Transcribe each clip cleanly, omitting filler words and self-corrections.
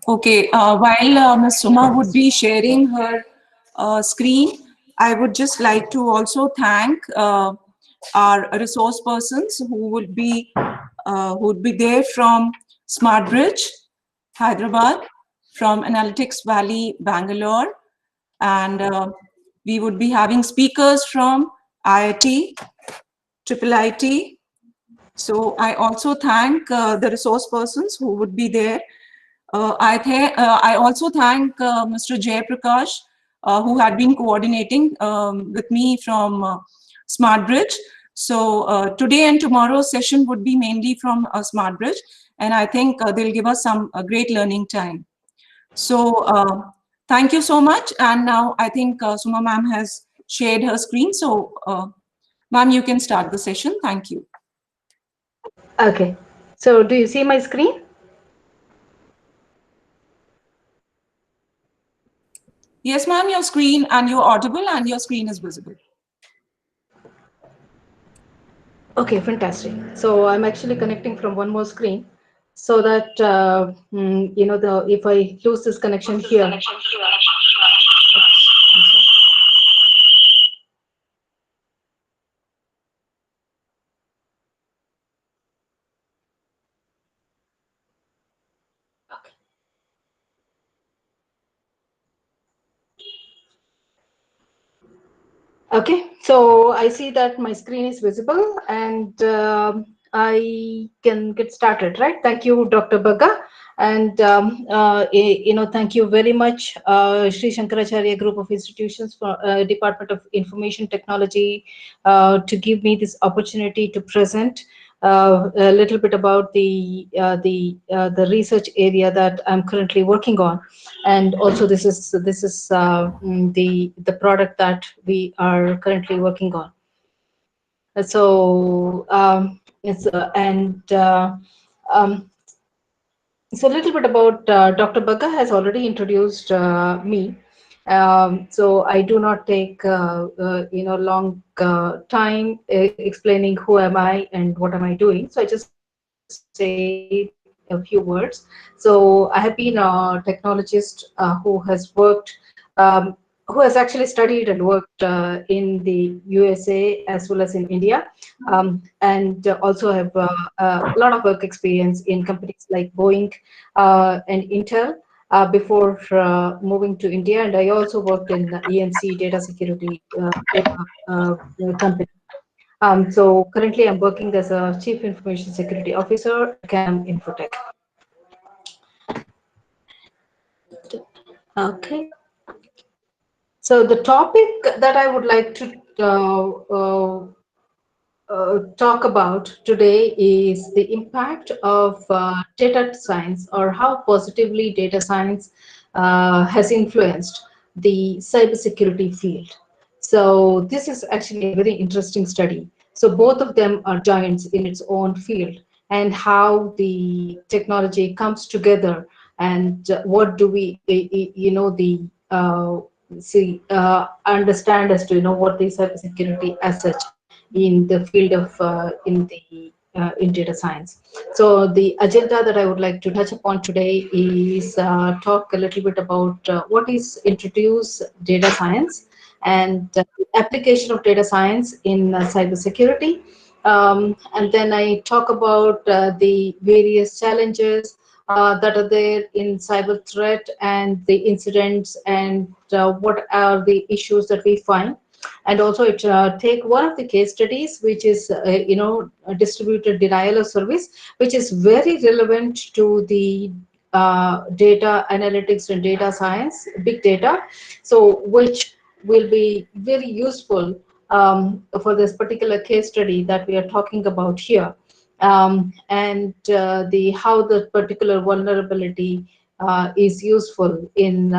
Okay, while Ms. Suma would be sharing her screen, I would just like to also thank our resource persons who would be there from Smart Bridge, Hyderabad, from Analytics Valley, Bangalore, and we would be having speakers from IIT, Triple IT. So I also thank the resource persons who would be there. I also thank Mr. Jay Prakash, who had been coordinating with me from Smart Bridge. So today and tomorrow's session would be mainly from Smart Bridge, and I think they'll give us some great learning time. So thank you so much. And now I think Suma ma'am has shared her screen. So ma'am, you can start the session. Thank you. Okay. So do you see my screen? Yes, ma'am, your screen, and you're audible and your screen is visible. Okay, fantastic. So I'm actually connecting from one more screen so that the if I lose this connection here. Oops, I'm sorry. Okay, so I see that my screen is visible and I can get started, right? Thank you, Dr. Baga. And, thank you very much, Sri Shankaracharya Group of Institutions for Department of Information Technology to give me this opportunity to present a little bit about the research area that I'm currently working on, and also this is the product that we are currently working on. So it's um, so a little bit about Dr. Bagga has already introduced me. So I do not take long time explaining who am I and what am I doing. So I just say a few words. So I have been a technologist who has worked, who has actually studied and worked in the USA as well as in India, and also have a lot of work experience in companies like Boeing and Intel before moving to India. And I also worked in the EMC data security company. So currently I'm working as a Chief Information Security Officer at CAM Infotech. Okay. So the topic that I would like to talk about today is the impact of data science, or how positively data science has influenced the cybersecurity field. So this is actually a very interesting study. So both of them are giants in its own field, and how the technology comes together, and what do we, the understand as to what the cybersecurity as such in the field of in data science. So the agenda that I would like to touch upon today is talk a little bit about what is introduce data science, and application of data science in cybersecurity. And then I talk about the various challenges that are there in cyber threat and the incidents, and what are the issues that we find. And also it take one of the case studies, which is a distributed denial of service, which is very relevant to the data analytics and data science, big data. So which will be very useful for this particular case study that we are talking about here. And the how the particular vulnerability is useful in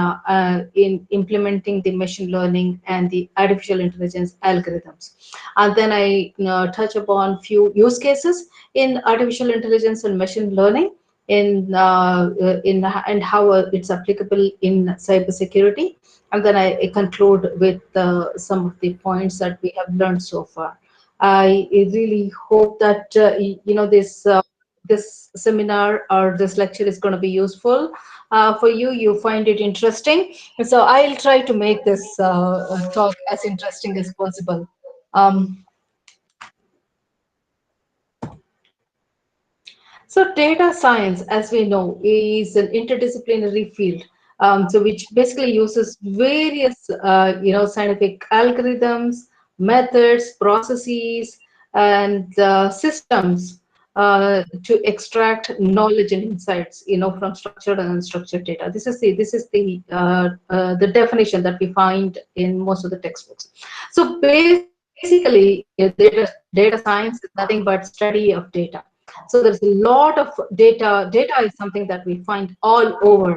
implementing the machine learning and the artificial intelligence algorithms. And then I touch upon few use cases in artificial intelligence and machine learning in and how it's applicable in cybersecurity. And then I conclude with some of the points that we have learned so far. I really hope that this seminar or this lecture is going to be useful for you, you find it interesting. So I'll try to make this talk as interesting as possible. Um, So data science, as we know, is an interdisciplinary field. So which basically uses various, scientific algorithms, methods, processes, and systems to extract knowledge and insights, from structured and unstructured data. This is the definition that we find in most of the textbooks. So basically, data science is nothing but study of data. So there's a lot of data. Data is something that we find all over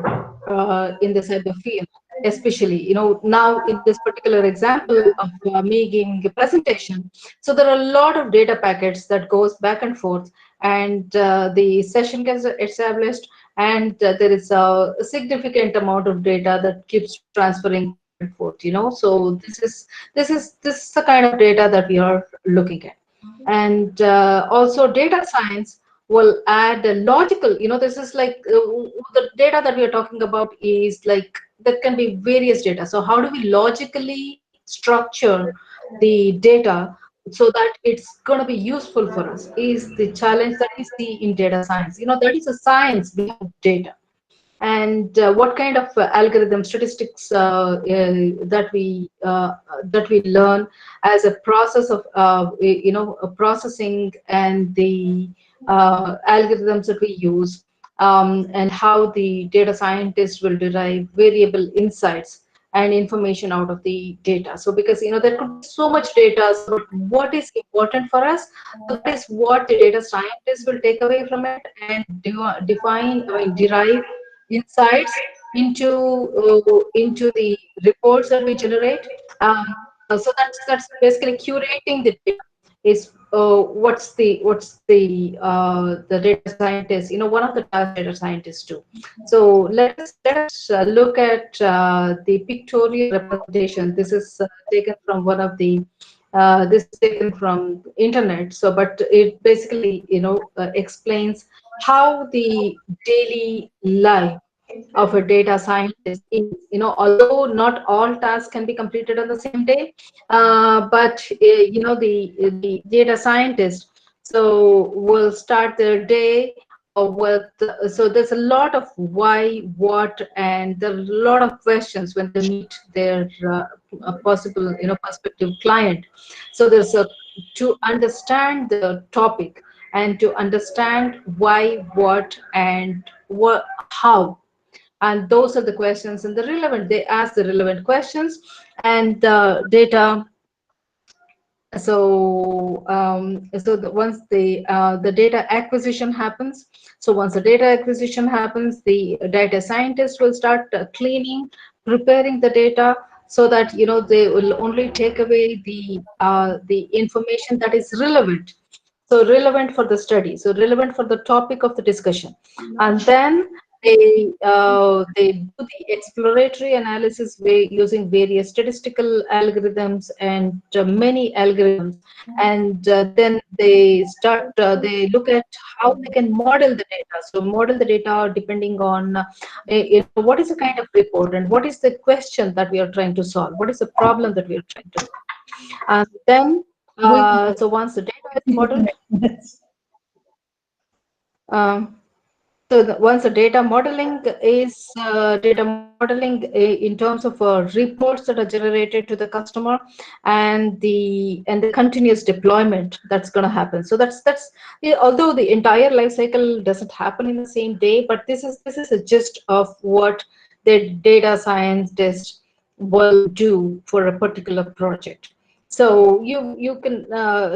in the cyber field, especially, now in this particular example of me giving a presentation. So there are a lot of data packets that goes back and forth, and the session gets established, and there is a significant amount of data that keeps transferring back and forth. So this is the kind of data that we are looking at. And also data science will add a logical, this is like the data that we are talking about is like there can be various data. So how do we logically structure the data so that it's going to be useful for us is the challenge that we see in data science. That is a science behind data. And what kind of algorithm statistics that we learn as a process of processing, and the algorithms that we use, and how the data scientists will derive variable insights and information out of the data. So because there could be so much data, so but what is important for us, so that is what the data scientists will take away from it and derive insights into the reports that we generate. So that's basically curating the data. Is what's the data scientist? One of the tasks data scientists do. So let us look at the pictorial representation. This is taken from one of the. This is taken from internet. So, but it basically explains how the daily life of a data scientist is. Although not all tasks can be completed on the same day, but the data scientist so will start their day with. So there's a lot of why, what, and there are a lot of questions when they meet their possible prospective client. So there's a to understand the topic and to understand why, what, and what, how, and those are the questions, and the relevant, they ask the relevant questions. And data so once the data acquisition happens. So once the data acquisition happens, the data scientist will start cleaning, preparing the data, so that they will only take away the information that is relevant. So relevant for the study, so relevant for the topic of the discussion. And then they do the exploratory analysis using various statistical algorithms and many algorithms. And then they look at how they can model the data. So model the data depending on what is the kind of report, and what is the question that we are trying to solve, what is the problem that we are trying to solve. And then so once the data is modeled, um, once the data modeling in terms of reports that are generated to the customer, and the continuous deployment that's going to happen. So that's yeah, although the entire life cycle doesn't happen in the same day, but this is a gist of what the data scientist will do for a particular project. So you can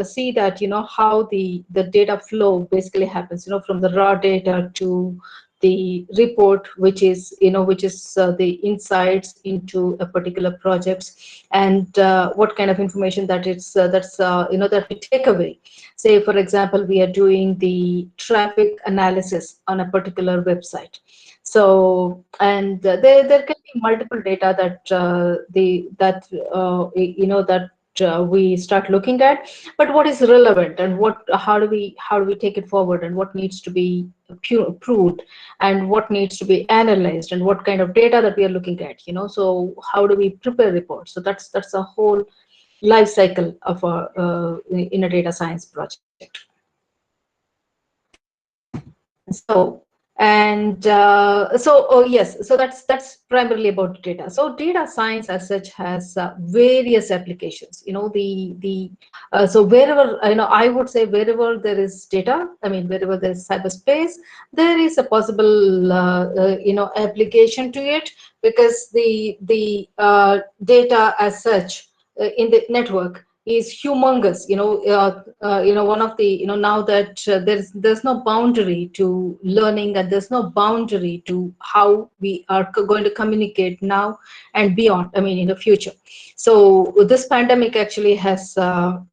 see that how the data flow basically happens, from the raw data to the report, which is the insights into a particular project, and what kind of information that it's that we take away. Say for example, we are doing the traffic analysis on a particular website. So, and there can be multiple data that we start looking at, but what is relevant, and what how do we take it forward, and what needs to be proved, and what needs to be analyzed, and what kind of data that we are looking at, so how do we prepare reports. So that's a whole life cycle of a in a data science project. So, and oh yes, so that's primarily about data. So data science as such has various applications. So wherever, I would say wherever there is data, I mean wherever there is cyberspace, there is a possible application to it, because the data as such in the network is humongous. One of the, now that there's no boundary to learning, and there's no boundary to how we are going to communicate now and beyond, I mean in the future. So this pandemic actually has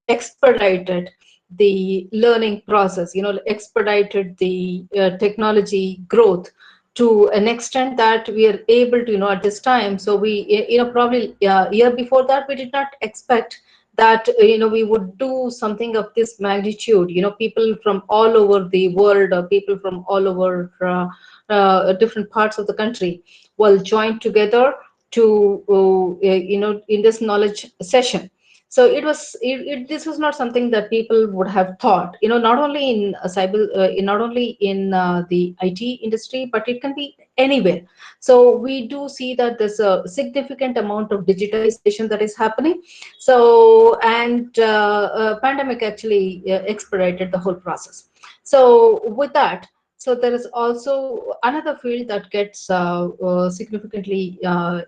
expedited the learning process, expedited the technology growth to an extent that we are able to, at this time. So we, probably year before that, we did not expect that we would do something of this magnitude. People from all over the world, or people from all over different parts of the country will join together to in this knowledge session. So this was not something that people would have thought, not only in not only in the IT industry, but it can be anywhere. So we do see that there's a significant amount of digitalization that is happening. So, and pandemic actually expedited the whole process. So with that, so there is also another field that gets significantly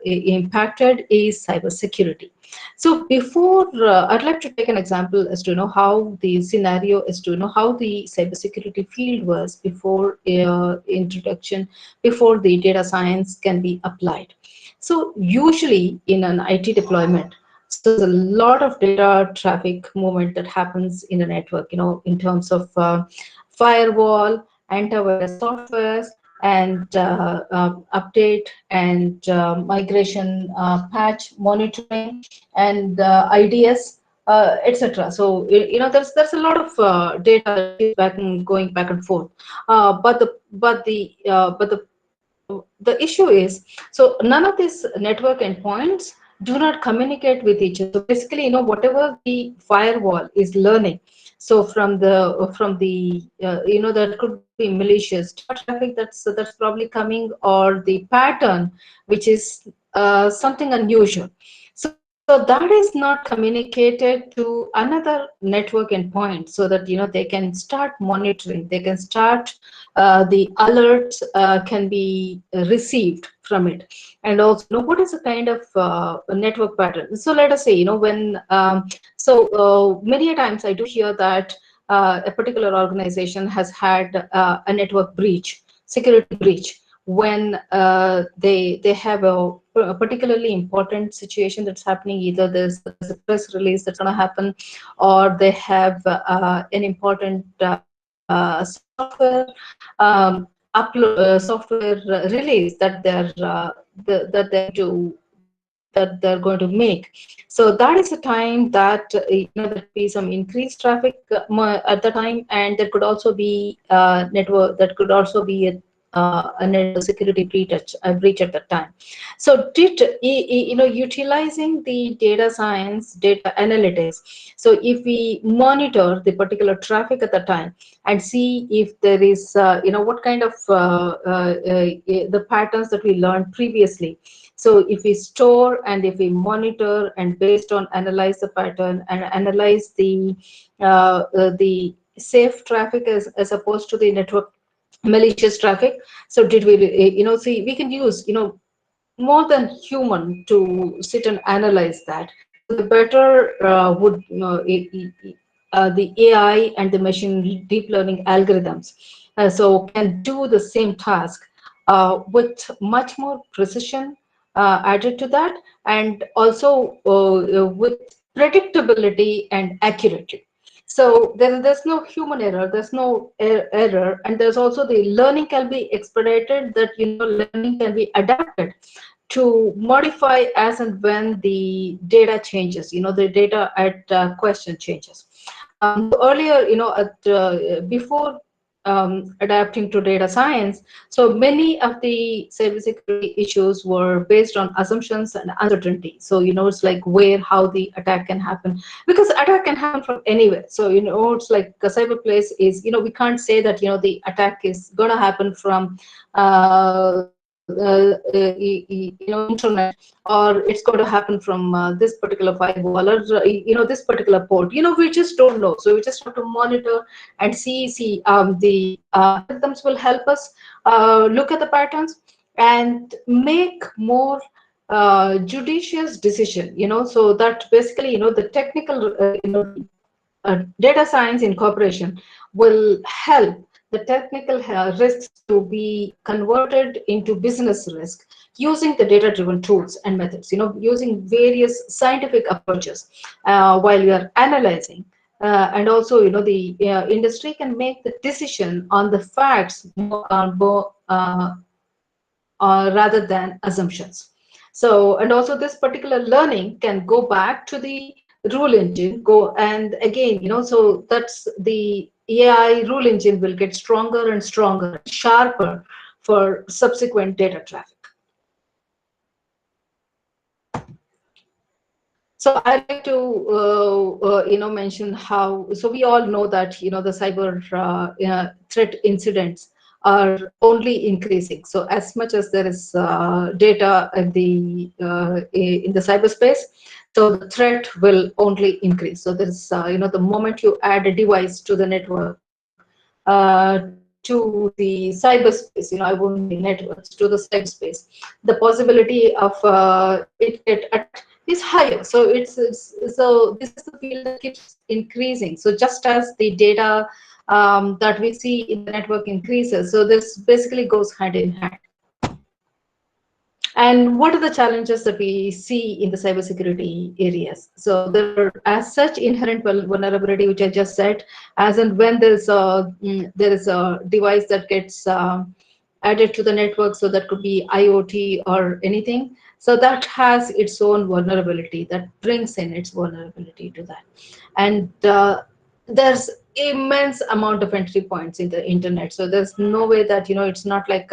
impacted is cybersecurity. So before, I'd like to take an example as to how the scenario is, to how the cybersecurity field was before introduction, before the data science can be applied. So usually in an IT deployment, so there's a lot of data traffic movement that happens in the network, in terms of firewall, antivirus softwares, and update and migration, patch monitoring, and IDS, etc. So there's a lot of data that is going back and forth. But the issue is, so none of these network endpoints do not communicate with each other. So basically, whatever the firewall is learning, so from the that could be malicious data traffic that's probably coming, or the pattern which is something unusual. So that is not communicated to another network endpoint, so that they can start monitoring, they can start the alerts can be received from it. And also, what is the kind of network pattern. So let us say, when many a times I do hear that a particular organization has had a network breach, security breach, when they have a particularly important situation that's happening. Either there's a press release that's going to happen, or they have an important software software release that they're going to make. So that is a time that there could be some increased traffic at the time, and there could also be network, that could also be a network security breach at that time. So utilizing the data science, data analytics, so if we monitor the particular traffic at the time and see if there is what kind of the patterns that we learned previously. So if we store and if we monitor, and based on analyze the pattern and analyze the safe traffic as opposed to the network malicious traffic. So did we see, we can use more than human to sit and analyze that. So the better would the AI and the machine deep learning algorithms so can do the same task with much more precision added to that, and also with predictability and accuracy. So there's no human error, there's no error, and there's also the learning can be expedited, that learning can be adapted to modify as and when the data changes, the data at question changes. So earlier, before adapting to data science, so many of the cybersecurity issues were based on assumptions and uncertainty. So, it's like where, how the attack can happen, because attack can happen from anywhere. So, it's like a cyberplace is, we can't say that, the attack is going to happen from internet, or it's going to happen from this particular firewall, or this particular port. We just don't know. So we just have to monitor and see the algorithms will help us look at the patterns and make more judicious decision. So that basically, the technical data science incorporation will help the technical risks to be converted into business risk using the data-driven tools and methods, using various scientific approaches while you are analyzing. And also, the industry can make the decision on the facts rather than assumptions. So, and also this particular learning can go back to the rule engine, go and again, so that's the AI rule engine will get stronger and stronger, sharper for subsequent data traffic. So I'd like to, mention how, so we all know that, the cyber threat incidents are only increasing. So as much as there is data in the cyberspace, so the threat will only increase. So there's, the moment you add a device to the network, to the cyberspace, I won't say networks, to the cyberspace, the possibility of it get attacked is higher. So so this is the field that keeps increasing. So just as the data that we see in the network increases, so this basically goes hand in hand. And what are the challenges that we see in the cybersecurity areas? So there are, as such, inherent vulnerability, which I just said, as and when there is a device that gets added to the network. So that could be IoT or anything. So that has its own vulnerability, that brings in its vulnerability to that. And there's immense amount of entry points in the internet. So there's no way that, it's not like,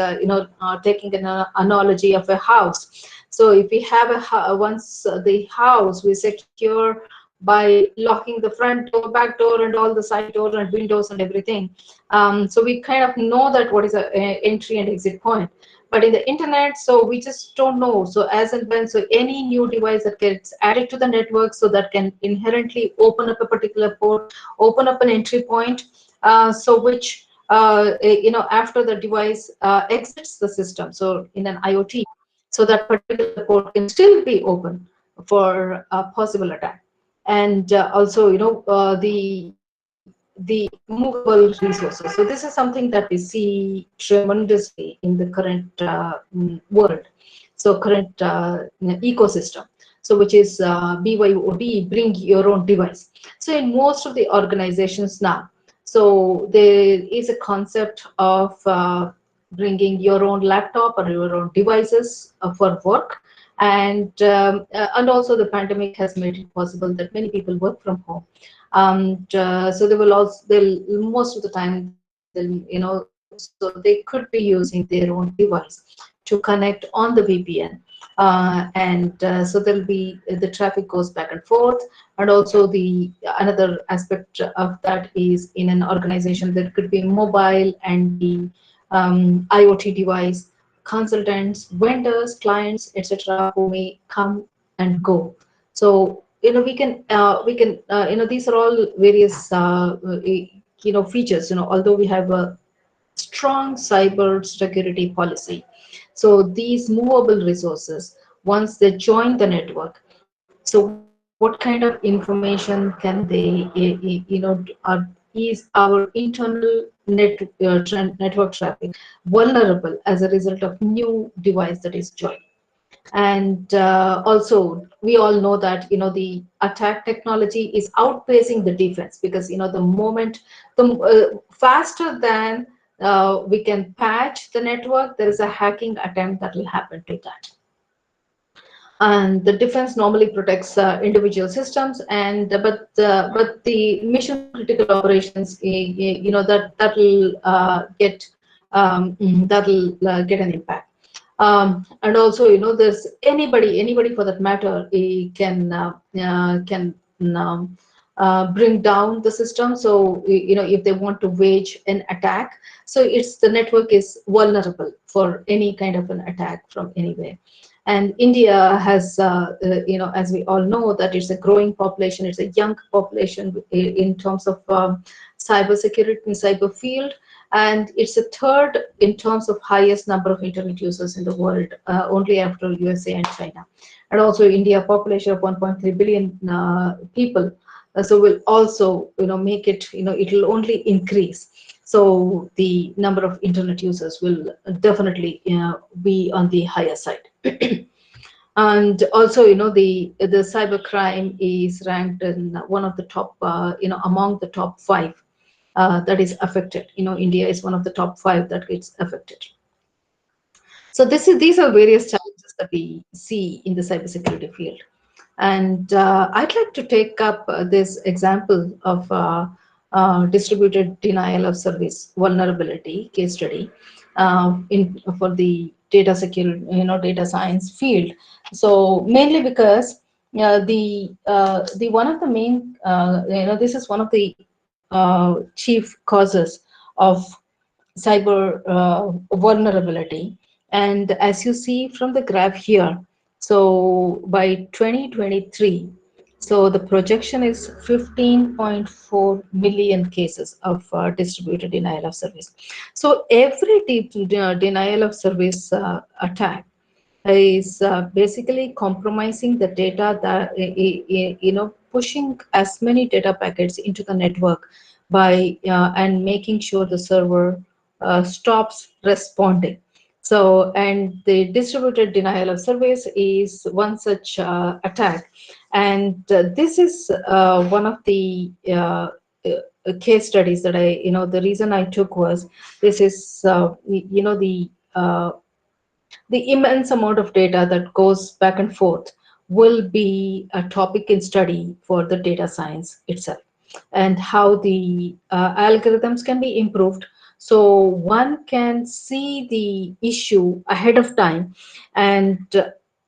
taking an analogy of a house. So if we have once the house we secure by locking the front door, back door, and all the side doors and windows and everything. So we kind of know that what is a entry and exit point. But in the internet, so we just don't know. So as and when, so any new device that gets added to the network, so that can inherently open up a particular port, open up an entry point, so which, after the device exits the system, so in an IoT, so that particular port can still be open for a possible attack. And also, the movable resources. So this is something that we see tremendously in the current world. So current ecosystem. So which is BYOD, bring your own device. So in most of the organizations now, so there is a concept of bringing your own laptop or your own devices for work. And also the pandemic has made it possible that many people work from home. So they'll most of the time, so they could be using their own device to connect on the VPN. And so there'll be the traffic goes back and forth. And also the another aspect of that is in an organization there could be mobile and the IoT device, consultants, vendors, clients, etc., who may come and go. So these are all various features. Although we have a strong cyber security policy, so these movable resources, once they join the network, so what kind of information can they is our internal network traffic vulnerable as a result of new device that is joined. And also we all know that the attack technology is outpacing the defense, because the moment the faster than we can patch the network, there is a hacking attempt that will happen to that. And the defense normally protects individual systems, and but the mission critical operations, that'll get an impact. And also, there's anybody for that matter, can bring down the system. So if they want to wage an attack, so it's the network is vulnerable for any kind of an attack from anywhere. And India has, as we all know, that it's a growing population, it's a young population in terms of cyber security and cyber field. And it's the third in terms of highest number of internet users in the world, only after USA and China. And also India population of 1.3 billion people. So will also, make it, it will only increase. So the number of internet users will definitely be on the higher side. And also, the cyber crime is ranked in one of the top, among the top five that is affected. India is one of the top five that gets affected. So these are various challenges that we see in the cybersecurity field. And I'd like to take up this example of distributed denial of service vulnerability case study for the data security, data science field. So mainly because the one of the main, this is one of the chief causes of cyber vulnerability. And as you see from the graph here, so by 2023, so the projection is 15.4 million cases of distributed denial of service. So every denial of service attack is basically compromising the data, that pushing as many data packets into the network by and making sure the server stops responding. So, and the distributed denial of service is one such attack. And this is one of the case studies that the reason I took was, this is, the immense amount of data that goes back and forth will be a topic in study for the data science itself, and how the algorithms can be improved, so one can see the issue ahead of time, and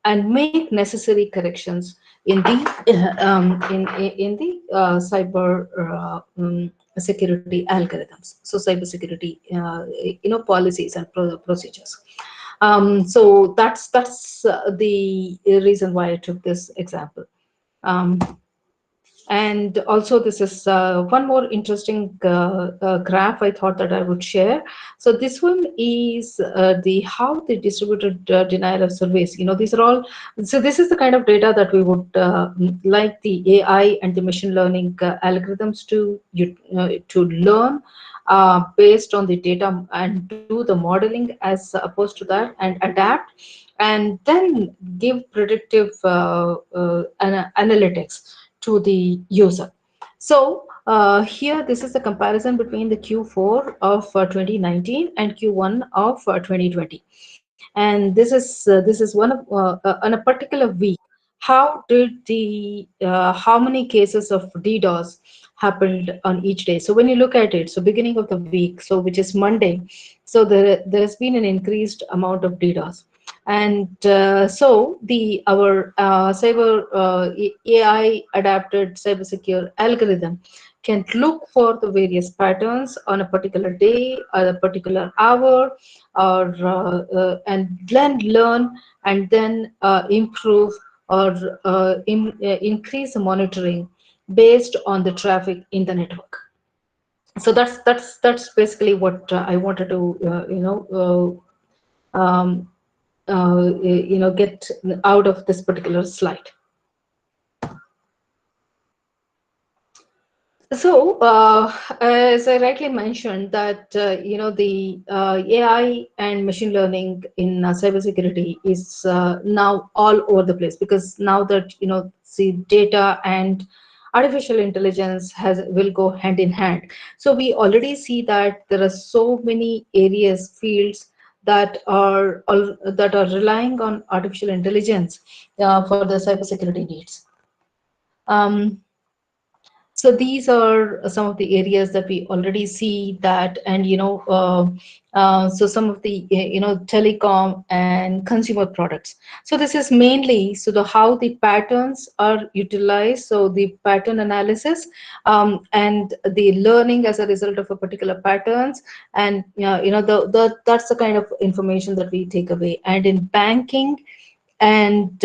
make necessary corrections in the in the cyber security algorithms, so cyber security policies and procedures. So that's the reason why I took this example. Um, and also, this is one more interesting graph I thought that I would share. So this one is the how the distributed denial of service. These are all. So this is the kind of data that we would like the AI and the machine learning algorithms to learn based on the data and do the modeling as opposed to that, and adapt, and then give predictive analytics to the user. So here, this is the comparison between the Q4 of 2019 and Q1 of 2020, and this is one of on a particular week. How did the how many cases of DDoS happened on each day? So when you look at it, so beginning of the week, so which is Monday, so there's been an increased amount of DDoS. And so the our cyber AI adapted cyber secure algorithm can look for the various patterns on a particular day or a particular hour, or and then learn, and then improve, or increase the monitoring based on the traffic in the network. So that's basically what I wanted to get out of this particular slide. So, as I rightly mentioned, that the AI and machine learning in cybersecurity is now all over the place, because now that see, data and artificial intelligence will go hand in hand. So we already see that there are so many areas, fields that are relying on artificial intelligence for the cybersecurity needs. Um, so these are some of the areas that we already see that, and so some of the telecom and consumer products. So this is mainly so the how the patterns are utilized. So the pattern analysis and the learning as a result of a particular patterns, and that's the kind of information that we take away. And in banking and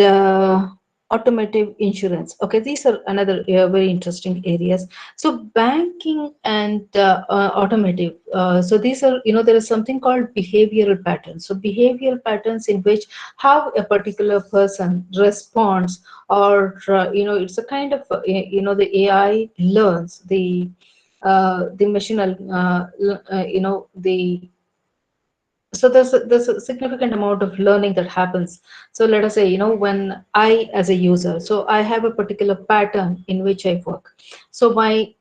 automotive insurance, okay, these are another very interesting areas. So banking and automotive, so these are, there is something called behavioral patterns. So behavioral patterns in which how a particular person responds, or it's a kind of the AI learns, the machine the so there's a significant amount of learning that happens. So let us say, when I as a user, so I have a particular pattern in which I work. So my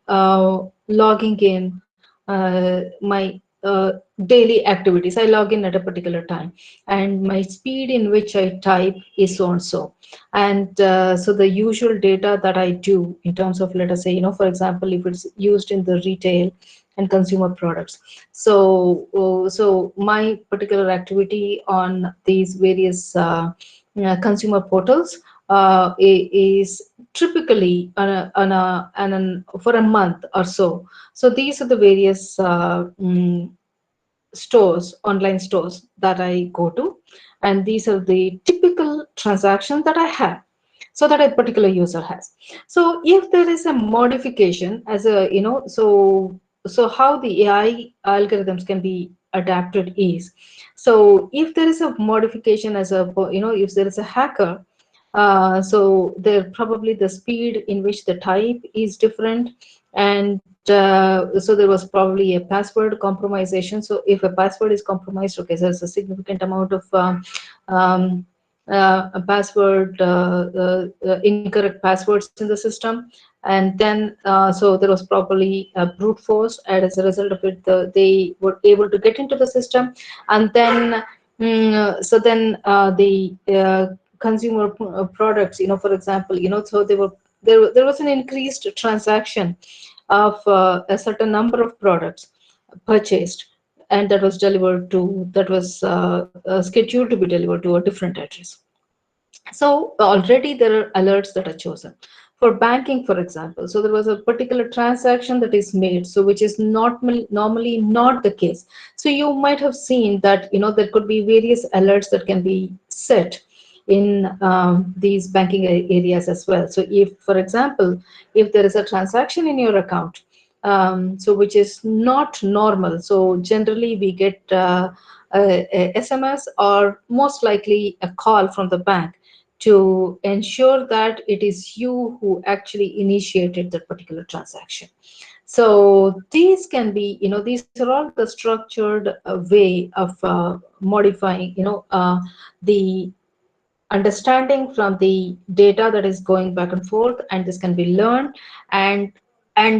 logging in, my daily activities, I log in at a particular time, and my speed in which I type is so and so. And so the usual data that I do in terms of, let us say, for example, if it's used in the retail and consumer products. So my particular activity on these various consumer portals is typically for a month or so. So these are the various stores, online stores that I go to, and these are the typical transactions that I have, so that a particular user has. So if there is a modification as a, so how the AI algorithms can be adapted is, so if there is a modification as a, if there is a hacker, so there probably the speed in which the type is different, and so there was probably a password compromisation. So if a password is compromised, okay, so there's a significant amount of um, a password, incorrect passwords in the system, and then so there was probably a brute force, and as a result of it, they were able to get into the system, and then so then the consumer products, for example, so there was an increased transaction of a certain number of products purchased, and that was scheduled to be delivered to a different address. So already there are alerts that are chosen. For banking, for example, so there was a particular transaction that is made, so which is not normally not the case. So you might have seen that, there could be various alerts that can be set in these banking areas as well. So if, for example, if there is a transaction in your account, so which is not normal, so generally we get a SMS or most likely a call from the bank to ensure that it is you who actually initiated that particular transaction. So these can be, these are all the structured way of modifying, the understanding from the data that is going back and forth, and this can be learned. And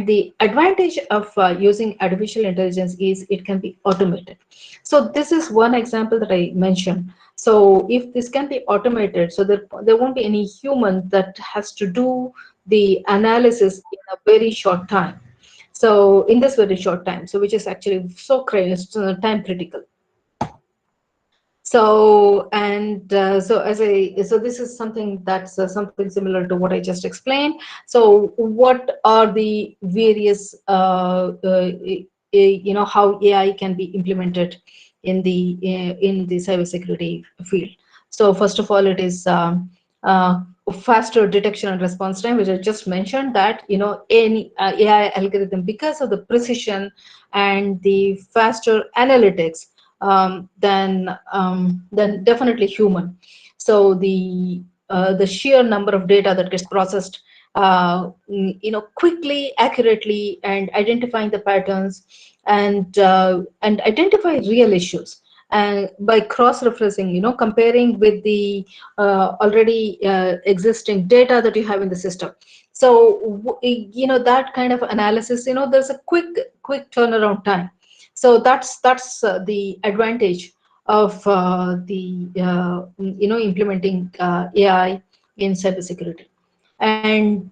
the advantage of using artificial intelligence is it can be automated. So this is one example that I mentioned. So if this can be automated, so there won't be any human that has to do the analysis in a very short time. So in this very short time, so which is actually so time critical. So, and so this is something that's something similar to what I just explained. So what are the various how AI can be implemented in the cybersecurity field. So first of all, it is faster detection and response time, which I just mentioned, that any AI algorithm, because of the precision and the faster analytics, than definitely human. So the sheer number of data that gets processed, quickly, accurately, and identifying the patterns, and identify real issues, and by cross-referencing, comparing with the already existing data that you have in the system. So that kind of analysis, there's a quick turnaround time. So that's the advantage the implementing AI in cybersecurity. And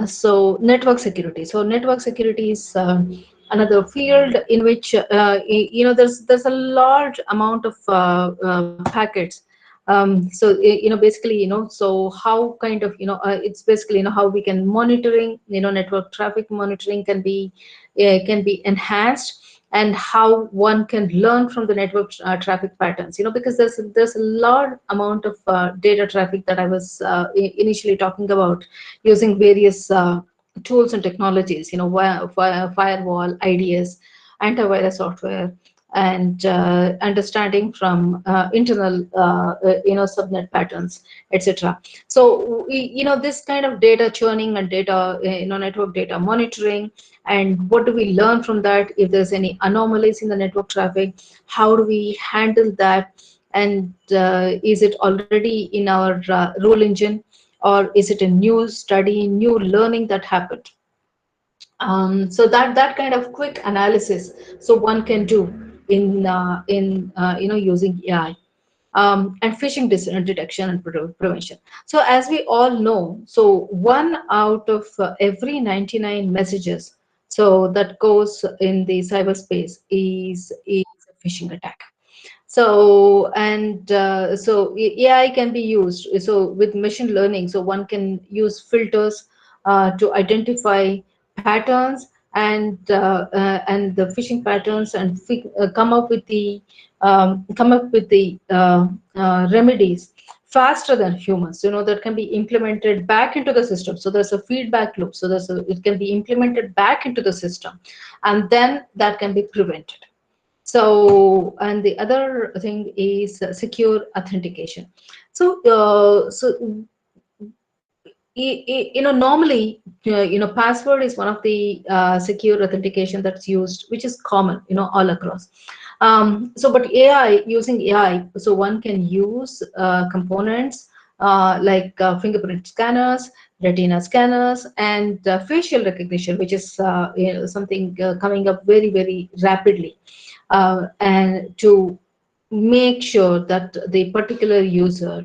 so network security. So network security is another field in which there's a large amount of packets. So basically so how kind of it's basically how we can monitoring network traffic monitoring can be enhanced, and how one can learn from the network traffic patterns, because there's a large amount of data traffic that I was initially talking about, using various tools and technologies, firewall, IDS, antivirus software, and understanding from internal subnet patterns, etc. So this kind of data churning and data network data monitoring, and what do we learn from that? If there's any anomalies in the network traffic, how do we handle that? And is it already in our rule engine, or is it a new study, new learning that happened? So that kind of quick analysis, so one can do in using AI. And phishing detection and prevention. So as we all know, so one out of every 99 messages so that goes in the cyberspace is a phishing attack. So and so AI can be used, so with machine learning, so one can use filters to identify patterns, and the phishing patterns, and come up with the remedies faster than humans, that can be implemented back into the system. So there's a feedback loop, so it can be implemented back into the system, and then that can be prevented. So, and the other thing is secure authentication. So normally, password is one of the secure authentication that's used, which is common, all across. So, but AI, using AI, so one can use components like fingerprint scanners, retina scanners, and facial recognition, which is something coming up very, very rapidly, and to make sure that the particular user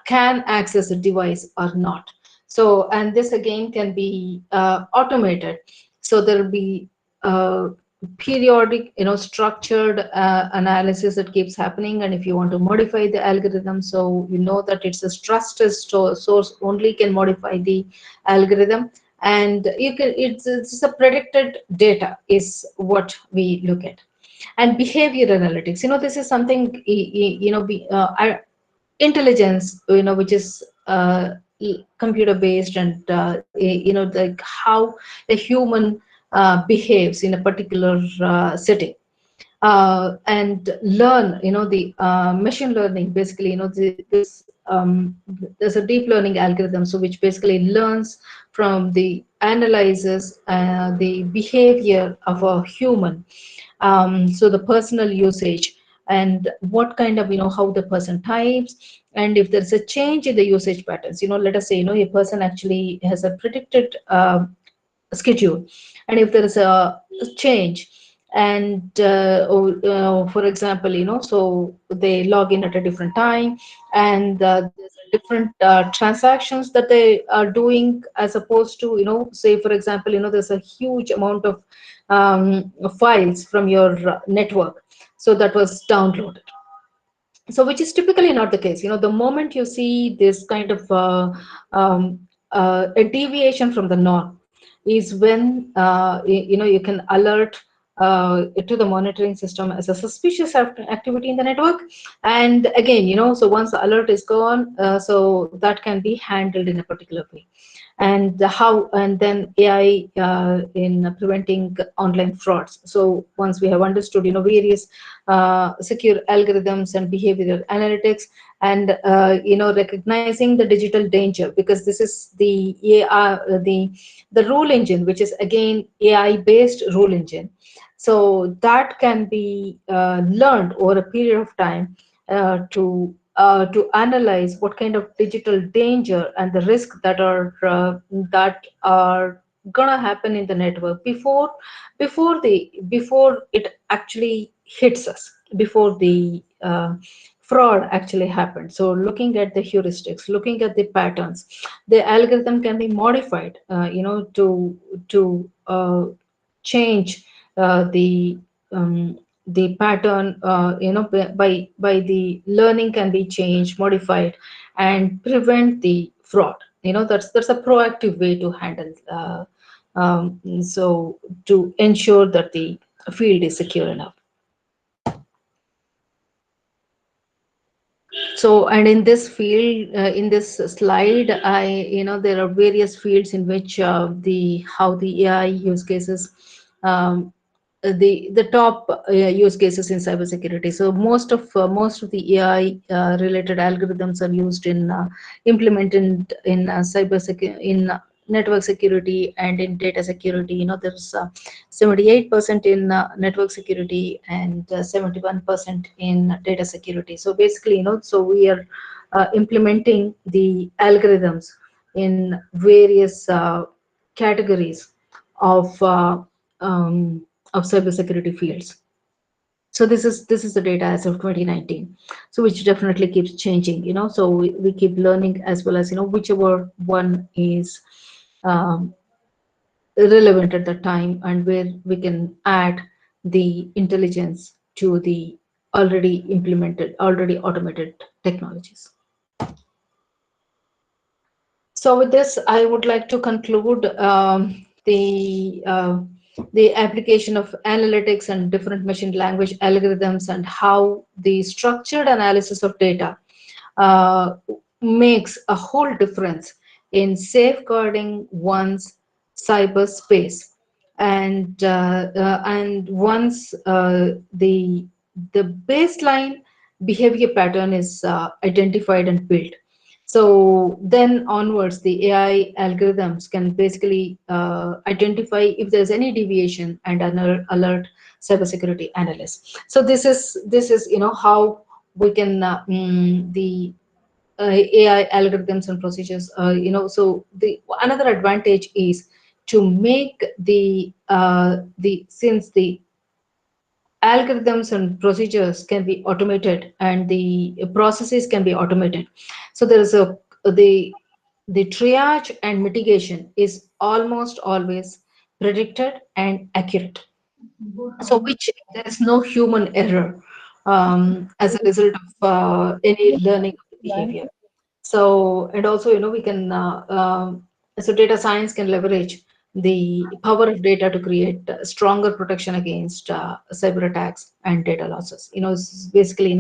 can access a device or not. So, and this again can be automated. So there will be periodic, structured analysis that keeps happening. And if you want to modify the algorithm, so you know that it's a trusted source only can modify the algorithm. And it's a predicted data is what we look at. And behavior analytics, this is something intelligence, which is computer based, and like how a human behaves in a particular setting, and learn, the machine learning, basically, there's a deep learning algorithm, so which basically learns from the analyzes the behavior of a human, so the personal usage, and what kind of, how the person types, and if there's a change in the usage patterns, let us say, a person actually has a predicted schedule, and if there is a change, and for example, so they log in at a different time, and there's a different transactions that they are doing, as opposed to, say for example, there's a huge amount of files from your network, so that was downloaded. So which is typically not the case. The moment you see this kind of a deviation from the norm is when you can alert to the monitoring system as a suspicious activity in the network. And again, so once the alert is gone, so that can be handled in a particular way. And and then AI in preventing online frauds. So once we have understood, various secure algorithms and behavioral analytics, and recognizing the digital danger, because this is the AI, the rule engine, which is again AI based rule engine. So that can be learned over a period of time to analyze what kind of digital danger and the risk that are gonna happen in the network before it actually hits us. before the fraud actually happened. So looking at the heuristics, looking at the patterns, the algorithm can be modified, to change the pattern, by the learning can be changed, modified, and prevent the fraud. That's a proactive way to handle. So to ensure that the field is secure enough. So, and in this field, in this slide, there are various fields in which how the AI use cases, um, the top use cases in cybersecurity. So most of the AI related algorithms are used in implemented in network security and in data security. There's 78% in network security and 71% in data security. So basically, so we are implementing the algorithms in various categories of cybersecurity fields. So this is the data as of 2019. So which definitely keeps changing. So we keep learning, as well as whichever one is um, relevant at the time, and where we can add the intelligence to the already automated technologies. So with this, I would like to conclude the application of analytics and different machine language algorithms, and how the structured analysis of data uh, makes a whole difference in safeguarding one's cyberspace. And once the baseline behavior pattern is identified and built, so then onwards, the AI algorithms can basically identify if there's any deviation and alert cybersecurity analysts. So this is how we can the AI algorithms and procedures. So the another advantage is to make the since the algorithms and procedures can be automated and the processes can be automated. So there is a the triage and mitigation is almost always predicted and accurate. So which there is no human error as a result of any learning of the behavior. So, and also, we can, so data science can leverage the power of data to create stronger protection against cyber attacks and data losses. Basically,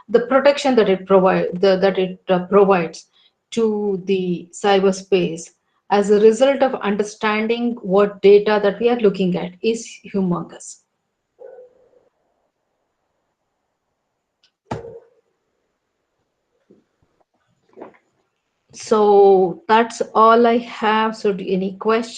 the protection that it provides to the cyberspace as a result of understanding what data that we are looking at is humongous. So that's all I have. So, any questions?